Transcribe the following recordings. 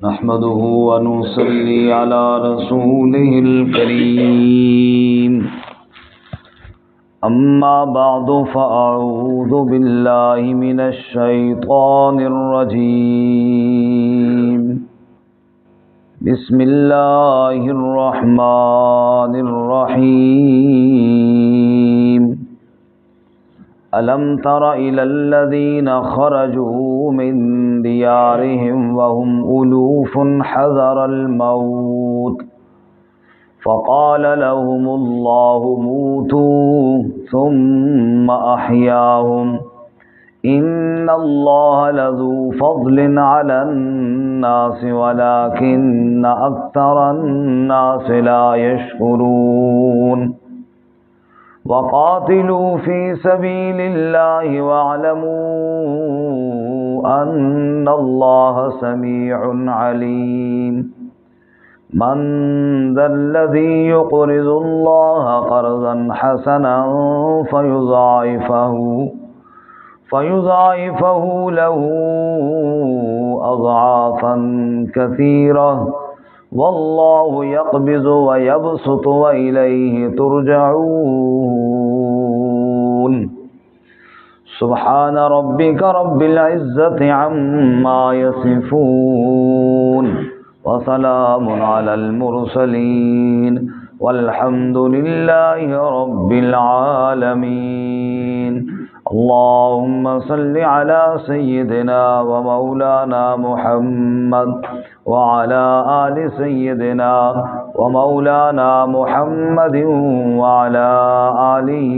نحمده ونصلي على رسوله الكريم أما بعد فأعوذ بالله من الشيطان الرجيم بسم الله الرحمن الرحيم ألم تر إلى الذين خرجوا من ديارهم وهم ألوف حذر الموت فقال لهم الله موتوا ثم أحياهم إن الله لذو فضل على الناس ولكن أكثر الناس لا يشكرون وقاتلوا في سبيل الله واعلموا أن الله سميع عليم من ذا الذي يقرض الله قرضا حسنا فيضاعفه له أضعافا كثيرة والله يقبض ويبسط وإليه ترجعون سبحان ربك رب العزة عما يصفون وسلام على المرسلين والحمد لله رب العالمين اللهم صل على سيدنا ومولانا محمد وعلى آل سيدنا ومولانا محمد وعلى آله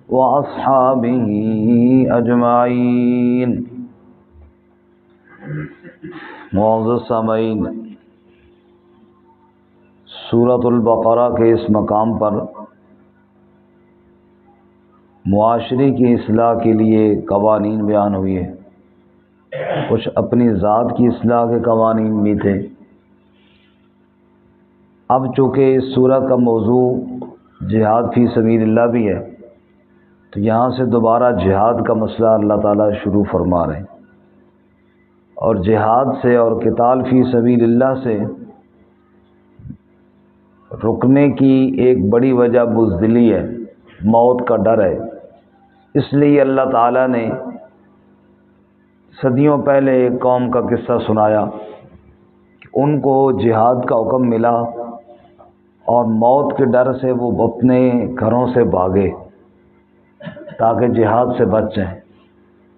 وأصحابه أجمعين۔ معزز سامعین، سورۃ البقرہ کے اس مقام پر معاشرے کی اصلاح کے لیے قوانین بیان ہوئے، کچھ اپنی ذات کی اصلاح کے قوانین بھی تھے۔ اب چونکہ اس سورہ کا موضوع جہاد فی سبیل اللہ بھی ہے، تو یہاں سے دوبارہ جہاد کا مسئلہ اللہ تعالیٰ شروع فرما رہے ہیں، اور جہاد سے اور قتال فی سبیل اللہ سے رکنے کی ایک بڑی وجہ بزدلی ہے، موت کا ڈر ہے۔ اس لیے اللہ تعالیٰ نے صدیوں پہلے ایک قوم کا قصہ سنایا کہ ان کو جہاد کا حکم ملا اور موت کے ڈر سے وہ اپنے گھروں سے بھاگے تاکہ جہاد سے بچ جائیں۔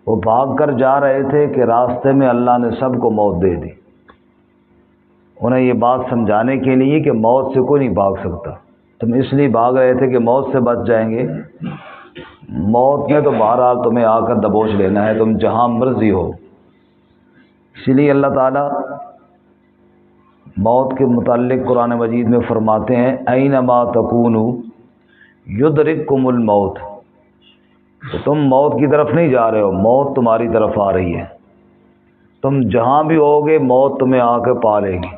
وہ بھاگ کر جا رہے تھے کہ راستے میں اللہ نے سب کو موت دے دی۔ انہیں یہ بات سمجھانے کے لیے کہ موت سے کوئی نہیں بھاگ سکتا، تم اس لیے بھاگ رہے تھے کہ موت سے بچ جائیں گے، موت نے تو بہرحال تمہیں آ کر دبوچ لینا ہے، تم جہاں مرضی ہو۔ اسی لیے اللہ تعالیٰ موت کے متعلق قرآن مجید میں فرماتے ہیں اینما تکونوا یدرککم الموت، تو تم موت کی طرف نہیں جا رہے ہو، موت تمہاری طرف آ رہی ہے۔ تم جہاں بھی ہوگے موت تمہیں آ کے پا لے گی۔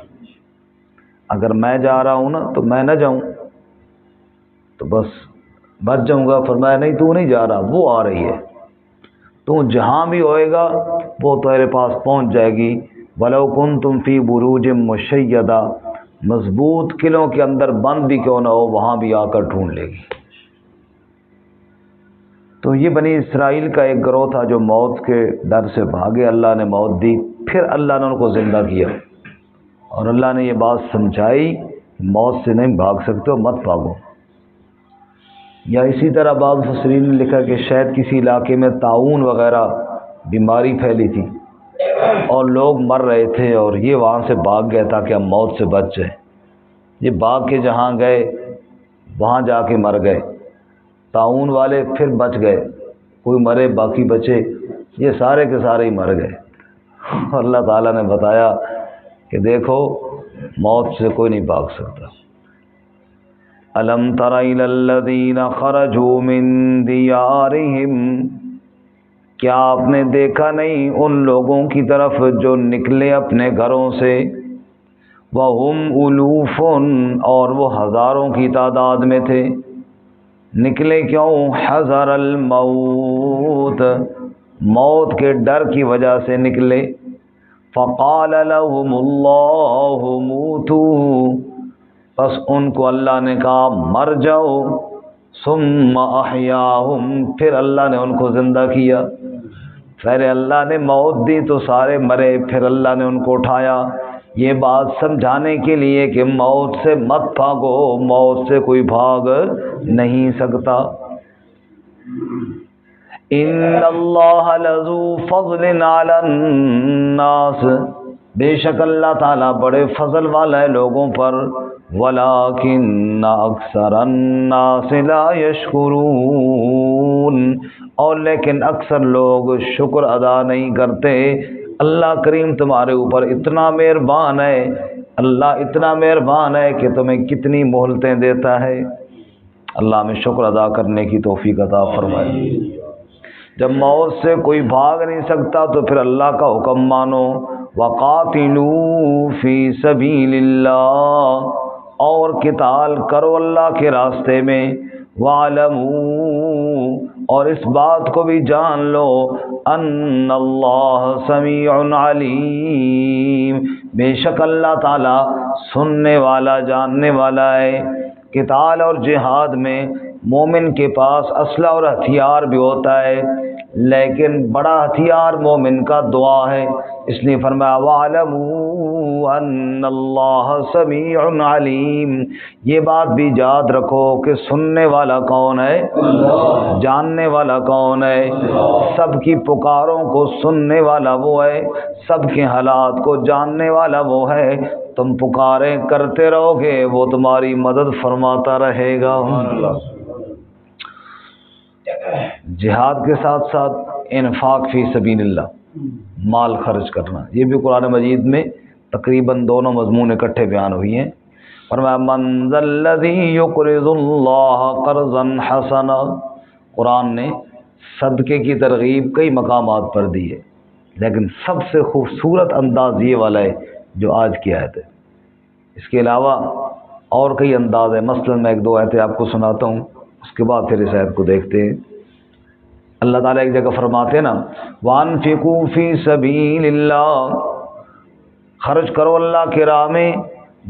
اگر میں جا رہا ہوں نا تو میں نہ جاؤں تو بس بچ جاؤں گا، فرمایا نہیں تو نہیں جا رہا، وہ آ رہی ہے، تو جہاں بھی ہوئے گا وہ تیرے پاس پہنچ جائے گی۔ وَلَوْ كُنْتُمْ فِي بُرُوجٍ مُّشَيَّدَةٍ، مضبوط قلعوں کے اندر بند بھی کیوں نہ ہو، وہاں بھی آ کر ڈھونڈ لے گی۔ تو یہ بنی اسرائیل کا ایک گروہ تھا جو موت کے ڈر سے بھاگے، اللہ نے موت دی، پھر اللہ نے ان کو زندہ کیا، اور اللہ نے یہ بات سمجھائی موت سے نہیں بھاگ سکتے ہو، مت بھاگو۔ یا اسی طرح بعض مفسرین نے لکھا کہ شاید کسی علاقے میں طاعون وغیرہ بیماری پھیلی تھی اور لوگ مر رہے تھے، اور یہ وہاں سے بھاگ گئے تاکہ ہم موت سے بچ جائیں۔ یہ بھاگ کے جہاں گئے وہاں جا کے مر گئے، طاعون والے پھر بچ گئے، کوئی مرے باقی بچے، یہ سارے کے سارے ہی مر گئے۔ اور اللہ تعالیٰ نے بتایا کہ دیکھو موت سے کوئی نہیں بھاگ سکتا۔ الم تر الی الذین خرجوا من دیارہم، کیا آپ نے دیکھا نہیں ان لوگوں کی طرف جو نکلے اپنے گھروں سے، وَهُمْ أُلُوفٌ، اور وہ ہزاروں کی تعداد میں تھے۔ نکلے کیوں؟ حذر الموت، موت کے ڈر کی وجہ سے نکلے۔ فقال لهم اللہ موتوا، بس ان کو اللہ نے کہا مر جاؤ، ثم احیاہم، پھر اللہ نے ان کو زندہ کیا۔ پہلے اللہ نے موت دی تو سارے مرے، پھر اللہ نے ان کو اٹھایا۔ یہ بات سمجھانے کے لیے کہ موت سے مت بھاگو، موت سے کوئی بھاگ نہیں سکتا۔ ان اللہ لذو فضل علی الناس، بے شک اللہ تعالیٰ بڑے فضل والا ہے لوگوں پر، ولکن اکثر الناس لا یشکرون، اور لیکن اکثر لوگ شکر ادا نہیں کرتے۔ اللہ کریم تمہارے اوپر اتنا مہربان ہے، اللہ اتنا مہربان ہے کہ تمہیں کتنی مہلتیں دیتا ہے۔ اللہ ہمیں شکر ادا کرنے کی توفیق عطا فرمائے۔ جب موت سے کوئی بھاگ نہیں سکتا تو پھر اللہ کا حکم مانو، وقاتلوا فی سبیل اللہ، اور قتال کرو اللہ کے راستے میں، وَاعْلَمُوا، اور اس بات کو بھی جان لو، ان اللہ سمیع علیم، بے شک اللہ تعالی سننے والا جاننے والا ہے۔ قتال اور جہاد میں مومن کے پاس اسلحہ اور ہتھیار بھی ہوتا ہے، لیکن بڑا ہتھیار مومن کا دعا ہے، اس لیے فرمایا وَاعْلَمُوا أَنَّ اللَّهَ سَمِيعٌ عَلِيمٌ۔ یہ بات بھی یاد رکھو کہ سننے والا کون ہے؟ اللہ۔ جاننے والا کون ہے؟ اللہ۔ سب کی پکاروں کو سننے والا وہ ہے، سب کے حالات کو جاننے والا وہ ہے۔ تم پکاریں کرتے رہو گے، وہ تمہاری مدد فرماتا رہے گا۔ جہاد کے ساتھ ساتھ انفاق فی سبیل اللہ، مال خرچ کرنا، یہ بھی قرآن مجید میں تقریباً دونوں مضمون اکٹھے بیان ہوئی ہیں۔ فرمایا من ذا الذی یقرض اللہ قرضا حسنا، قرآن نے صدقے کی ترغیب کئی مقامات پر دی ہے، لیکن سب سے خوبصورت انداز یہ والا ہے جو آج کی آیت ہے۔ اس کے علاوہ اور کئی انداز ہیں، مثلا میں ایک دو آیتیں آپ کو سناتا ہوں، اس کے بعد پھر اس آیت کو دیکھتے ہیں۔ اللہ تعالیٰ ایک جگہ فرماتے ہیں نا وَأَنفِقُوا فِي سَبِيلِ اللَّهِ، خرچ کرو اللہ کی راہ میں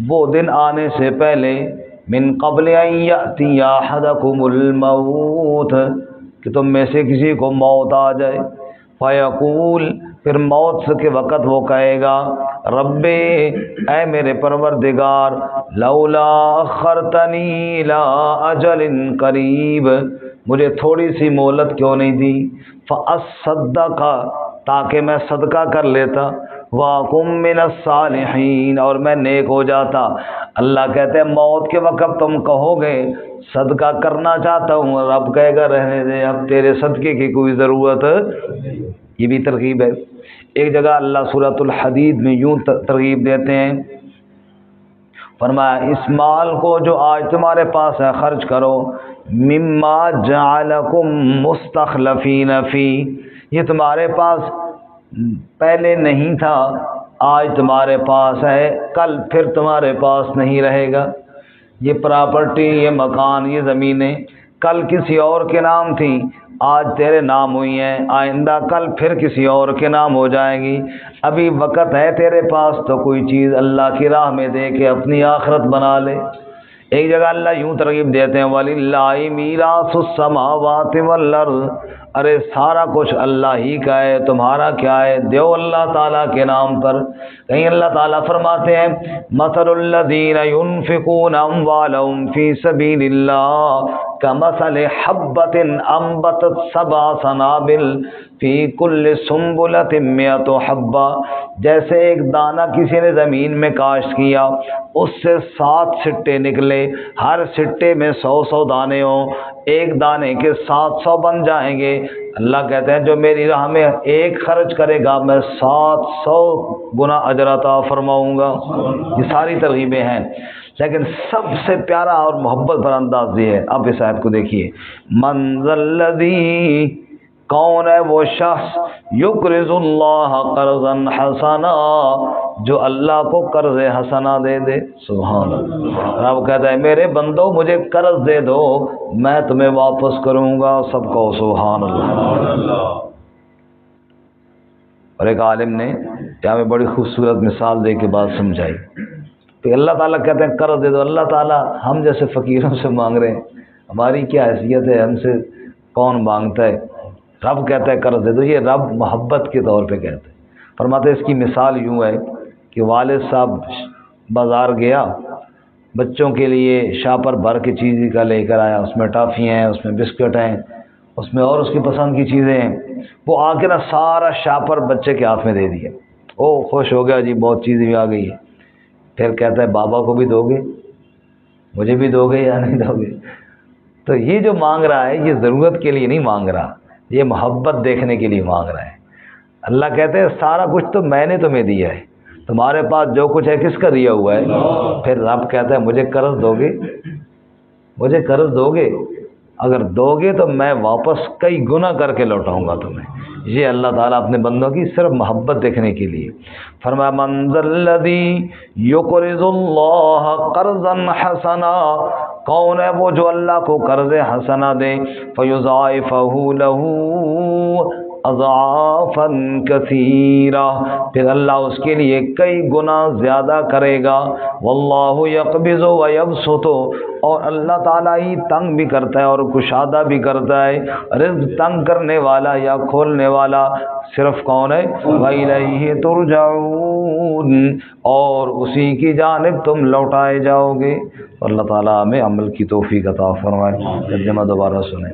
وہ دن آنے سے پہلے، من قبل ان یأتی احدکم الموت، کہ تم میں سے کسی کو موت آ جائے، فیقول، پھر موت کے وقت وہ کہے گا رب، اے میرے پروردگار، لولا اخرتنی الی اجل قریب، مجھے تھوڑی سی مہلت کیوں نہیں دی، فاصدق، تاکہ میں صدقہ کر لیتا، واکم من الصالحین، اور میں نیک ہو جاتا۔ اللہ کہتے ہیں موت کے وقت تم کہو گے صدقہ کرنا چاہتا ہوں، رب کہے گا رہنے دے، اب تیرے صدقے کی کوئی ضرورت۔ یہ بھی ترغیب ہے۔ ایک جگہ اللہ سورۃ الحدید میں یوں ترغیب دیتے ہیں، فرمایا اس مال کو جو آج تمہارے پاس ہے خرچ کرو، مما جعلکم مستخلفین فی، یہ تمہارے پاس پہلے نہیں تھا، آج تمہارے پاس ہے، کل پھر تمہارے پاس نہیں رہے گا۔ یہ پراپرٹی، یہ مکان، یہ زمینیں کل کسی اور کے نام تھیں، آج تیرے نام ہوئی ہیں، آئندہ کل پھر کسی اور کے نام ہو جائیں گی۔ ابھی وقت ہے تیرے پاس تو کوئی چیز اللہ کی راہ میں دے کے اپنی آخرت بنا لے۔ ایک جگہ اللہ یوں ترغیب دیتے ہیں وَلِلَّهِ مِيرَاثُ السَّمَاوَاتِ وَالْأَرْضِ، ارے سارا کچھ اللہ ہی کا ہے، تمہارا کیا ہے، دیو اللہ تعالیٰ کے نام پر۔ کہیں اللہ تعالیٰ فرماتے ہیں مَثَلُ الَّذِينَ يُنْفِقُونَ أَمْوَالَهُمْ فِي سَبِيلِ اللَّهِ كَمَثَلِ حَبَّةٍ أَنبَتَتْ سَبْعَ سَنَابِلَ فِي كُلِّ سُنبُلَةٍ مِّائَةُ حَبَّةٍ، جیسے ایک دانہ کسی نے زمین میں کاشت کیا، اس سے 7 سٹے نکلے، ہر سٹے میں 100 دانے ہوں، ایک دانے کے 700 بن جائیں گے۔ اللہ کہتے ہیں جو میری راہ میں ایک خرچ کرے گا میں 700 گنا اجر عطا فرماؤں گا۔ یہ ساری ترغیبیں ہیں، لیکن سب سے پیارا اور محبت بھرا انداز یہ ہے۔ اب اس آیت کو دیکھیے، من ذا الذی، کون ہے وہ شخص، یقرض اللہ قرضا حسنا، جو اللہ کو قرض حسنا دے دے۔ سبحان اللہ، رب کہتا ہے میرے بندو مجھے قرض دے دو، میں تمہیں واپس کروں گا۔ سب کو سبحان اللہ۔ اور ایک عالم نے جہاں میں بڑی خوبصورت مثال دے کے بات سمجھائی. تو اللہ تعالیٰ کہتے ہیں قرض دے دو. اللہ تعالیٰ ہم جیسے فقیروں سے مانگ رہے ہیں, ہماری کیا حیثیت ہے, ہم سے کون مانگتا ہے. رب کہتا ہے قرض دے دو. یہ رب محبت کے طور پہ کہتے ہیں. فرماتے ہیں اس کی مثال یوں ہے کہ والد صاحب بازار گیا, بچوں کے لیے شاپر بھر کے چیز کا لے کر آیا, اس میں ٹافیاں ہیں, اس میں بسکٹ ہیں, اس میں اور اس کی پسند کی چیزیں ہیں. وہ آ کے نا سارا شاپر بچے کے ہاتھ میں دے دیا. او خوش ہو گیا جی, بہت چیزیں بھی آ گئی ہے. پھر کہتا ہے بابا کو بھی دو گے, مجھے بھی دو گے یا نہیں دو گے. تو یہ جو مانگ رہا ہے یہ ضرورت کے لیے نہیں مانگ رہا, یہ محبت دیکھنے کے لیے مانگ رہا ہے. اللہ کہتے ہیں سارا کچھ تو میں نے تمہیں دیا ہے, تمہارے پاس جو کچھ ہے کس کا دیا ہوا ہے. پھر رب کہتا ہے مجھے قرض دو گے, مجھے قرض دو گے, اگر دو گے تو میں واپس کئی گنا کر کے لوٹاؤں گا تمہیں. یہ اللہ تعالیٰ اپنے بندوں کی صرف محبت دیکھنے کے لیے. فرمایا من ذا الذی یقرض اللہ قرضا حسنا, کون ہے وہ جو اللہ کو قرض حسنا دے, فیضاعفہ لہ اضعافا کثیرہ, پھر اللہ اس کے لیے کئی گنا زیادہ کرے گا. واللہ یقبض ویبسط, اور اللہ تعالیٰ ہی تنگ بھی کرتا ہے اور کشادہ بھی کرتا ہے. رزق تنگ کرنے والا یا کھولنے والا صرف کون ہے؟ وَإِلَيْهِ تُرْجَعُونَ, اور اسی کی جانب تم لوٹائے جاؤ گے. اللہ تعالیٰ ہمیں عمل کی توفیق عطا فرمائے. ترجمہ دوبارہ سنیں.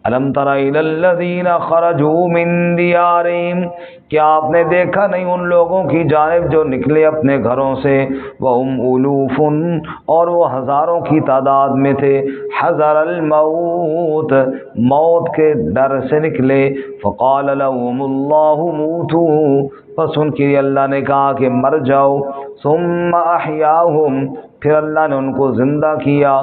الم تر الی الذین خرجوا من دیارہم, کیا آپ نے دیکھا نہیں ان لوگوں کی جانب جو نکلے اپنے گھروں سے, وہم الوف, اور وہ ہزاروں کی تعداد میں تھے, حذر الموت, موت کے ڈر سے نکلے. فقال لهم اللہ موتوا, پس ان کے لیے اللہ نے کہا کہ مر جاؤ. ثم احیاہم, پھر اللہ نے ان کو زندہ کیا.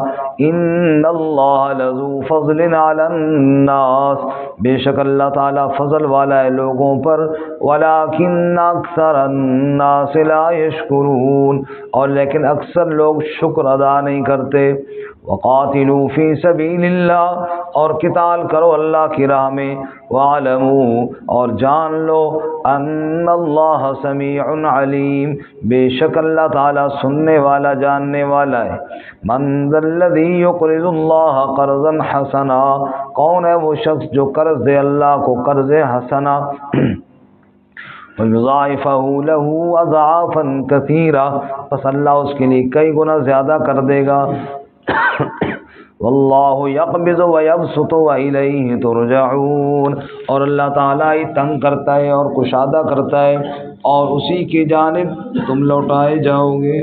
ان اللہ لذو فضل علی الناس, بے شک اللہ تعالیٰ فضل والا ہے لوگوں پر. ولکن اکثر الناس لا یشکرون, اور لیکن اکثر لوگ شکر ادا نہیں کرتے. وقاتلوا فی سبیل اللہ, اور قتال کرو اللہ کی راہ میں. وعلموا, اور جان لو, ان اللہ سمیع علیم, بے شک اللہ تعالیٰ سننے والا جاننے والا ہے. من ذا الذی یقرض اللہ قرضا حسنا, کون ہے وہ شخص جو قرض دے اللہ کو قرض حسنا. وَيُضَاعِفَهُ لَهُ أَضْعَافًا كَثِيرًا, پس اللہ اس کے لیے کئی گنا زیادہ کر دے گا. واللہ یقبض ویبسط وإلیہ ترجعون, اور اللہ تعالیٰ ہی تنگ کرتا ہے اور کشادہ کرتا ہے, اور اسی کی جانب تم لوٹائے جاؤ گے.